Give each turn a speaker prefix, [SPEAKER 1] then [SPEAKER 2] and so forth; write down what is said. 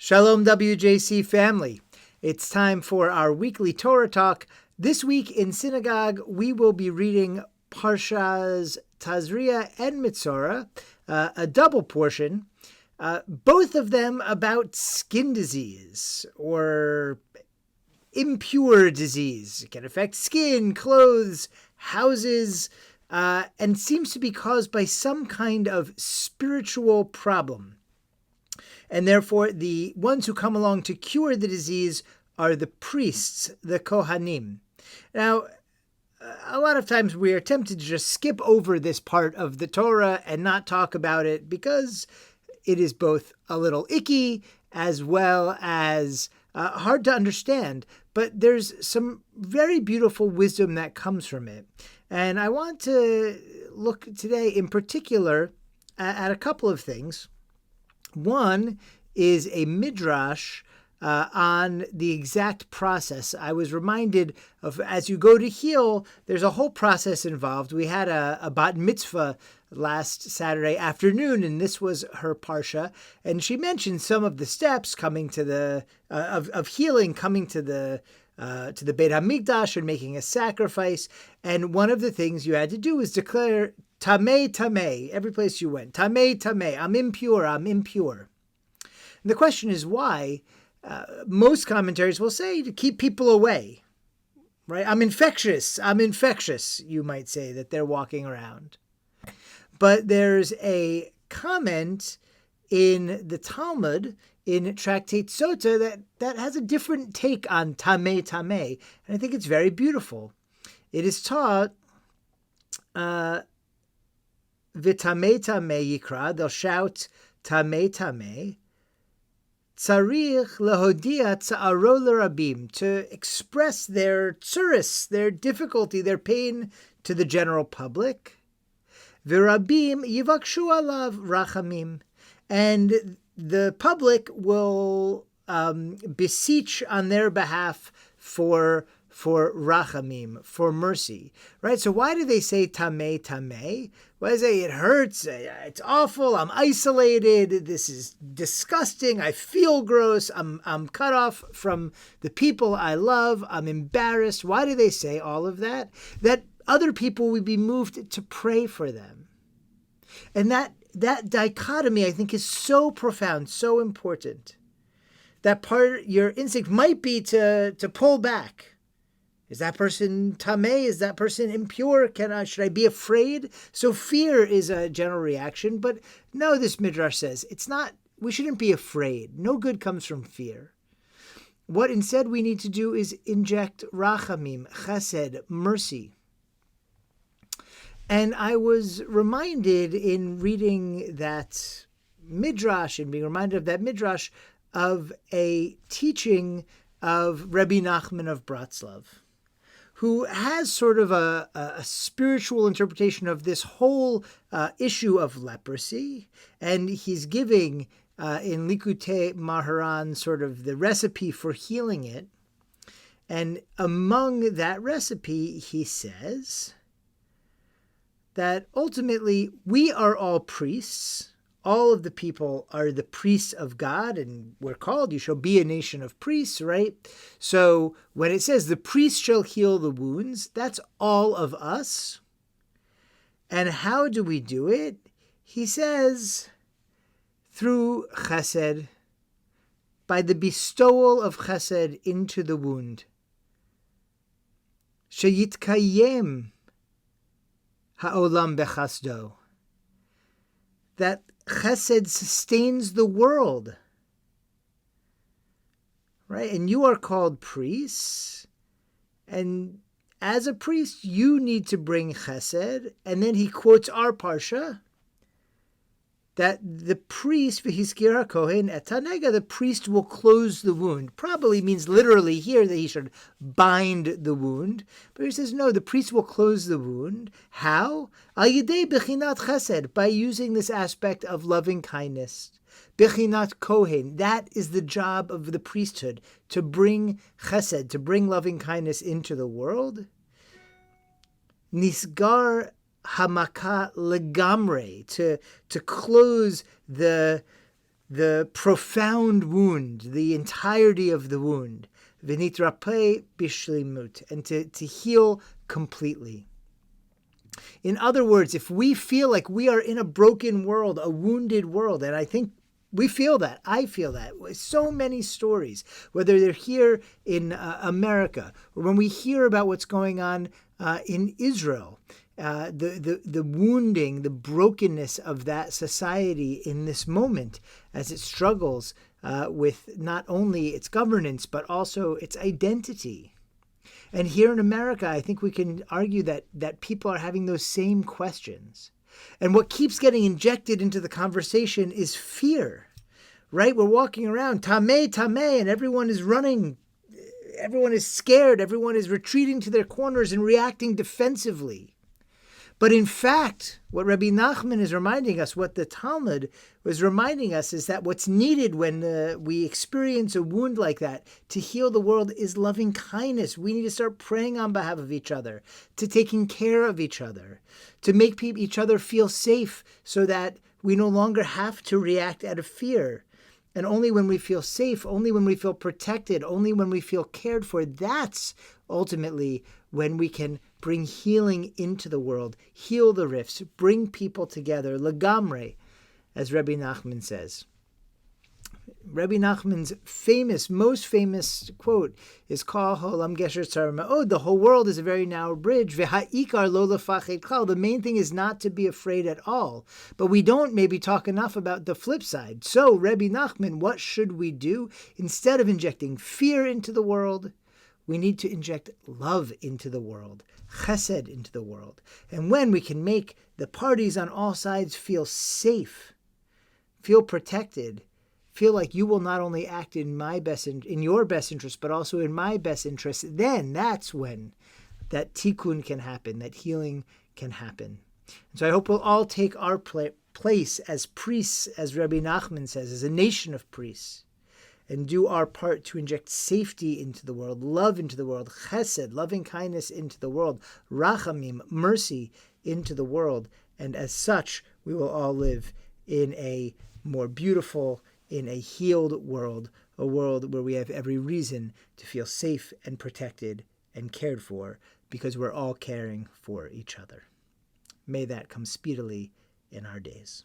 [SPEAKER 1] Shalom WJC family. It's time for our weekly Torah Talk. This week in synagogue, we will be reading Parshas Tazria and Metzorah, a double portion, both of them about skin disease or impure disease. It can affect skin, clothes, houses, and seems to be caused by some kind of spiritual problem. And therefore, the ones who come along to cure the disease are the priests, the Kohanim. Now, a lot of times we are tempted to just skip over this part of the Torah and not talk about it because it is both a little icky as well as hard to understand. But there's some very beautiful wisdom that comes from it. And I want to look today in particular at a couple of things. One is a midrash on the exact process. I was reminded of, as you go to heal, there's a whole process involved. We had a bat mitzvah last Saturday afternoon, and this was her parsha, and she mentioned some of the steps coming to the of healing, coming to the Beit HaMikdash and making a sacrifice. And one of the things you had to do was declare Tameh, Tameh, every place you went. Tameh, Tameh, I'm impure, I'm impure. And the question is why? Most commentaries will say to keep people away, right? I'm infectious, you might say, that they're walking around. But there's a comment in the Talmud, in Tractate Sota, that has a different take on Tameh, Tameh. And I think it's very beautiful. It is taught, V'tameh Tameh Yikra, they'll shout Tameh Tameh, Tzarich lehodia tza'aro l'rabim, to express their tzuris, their difficulty, their pain to the general public. V'rabim yivakshu alav rachamim, and the public will beseech on their behalf for rachamim, for mercy, right? So why do they say tameh, tameh? Why do they say it hurts, it's awful, I'm isolated, this is disgusting, I feel gross, I'm cut off from the people I love, I'm embarrassed? Why do they say all of that? That other people would be moved to pray for them. And that dichotomy, I think, is so profound, so important. That part, your instinct might be to pull back. Is that person tameh? Is that person impure? Should I be afraid? So fear is a general reaction, but no, this midrash says it's not. We shouldn't be afraid. No good comes from fear. What instead we need to do is inject rachamim, chesed, mercy. And I was reminded in reading that midrash and being reminded of that midrash of a teaching of Rebbe Nachman of Bretzlav, who has sort of a spiritual interpretation of this whole issue of leprosy. And he's giving in Likutei Maharan sort of the recipe for healing it. And among that recipe, he says that ultimately we are all priests. All of the people are the priests of God, and we're called, you shall be a nation of priests, right? So when it says the priest shall heal the wounds, that's all of us. And how do we do it? He says, through chesed, by the bestowal of chesed into the wound. Sheyitkayem ha'olam bechasdo. That chesed sustains the world, right? And you are called priests, and as a priest, you need to bring chesed. And then he quotes our parsha, that the priest, v'hiskir hakohen et hanegah, the priest will close the wound. Probably means literally here that he should bind the wound. But he says, no, the priest will close the wound. How? Al yidei bechinat chesed, by using this aspect of loving kindness. Bechinat kohen, that is the job of the priesthood, to bring chesed, to bring loving kindness into the world. Nisgar hamaka legamre, to close the the profound wound, the entirety of the wound, v'nitrape bishlimut, and to heal completely. In other words, if we feel like we are in a broken world, a wounded world, and I think we feel that, I feel that, so many stories, whether they're here in America, or when we hear about what's going on in Israel, the wounding, the brokenness of that society in this moment as it struggles with not only its governance, but also its identity. And here in America, I think we can argue that people are having those same questions. And what keeps getting injected into the conversation is fear, right? We're walking around, tameh, tameh, and everyone is running. Everyone is scared. Everyone is retreating to their corners and reacting defensively. But in fact, what Rebbe Nachman is reminding us, what the Talmud was reminding us, is that what's needed when we experience a wound like that to heal the world is loving kindness. We need to start praying on behalf of each other, to taking care of each other, to make each other feel safe so that we no longer have to react out of fear. And only when we feel safe, only when we feel protected, only when we feel cared for, that's ultimately when we can bring healing into the world, heal the rifts, bring people together, legamre, as Rebbe Nachman says. Rebbe Nachman's most famous quote is Kol ha'olam gesher tzar ma'od. The whole world is a very narrow bridge. V'ha'ikar lo lefached klal. The main thing is not to be afraid at all. But we don't maybe talk enough about the flip side. So, Rebbe Nachman, what should we do? Instead of injecting fear into the world, we need to inject love into the world, chesed into the world. And when we can make the parties on all sides feel safe, feel protected, feel like you will not only act in your best interest, but also in my best interest, then that's when that tikkun can happen, that healing can happen. And so I hope we'll all take our place as priests, as Rebbe Nachman says, as a nation of priests, and do our part to inject safety into the world, love into the world, chesed, loving kindness into the world, rachamim, mercy into the world. And as such, we will all live in a more beautiful, in a healed world, a world where we have every reason to feel safe and protected and cared for, because we're all caring for each other. May that come speedily in our days.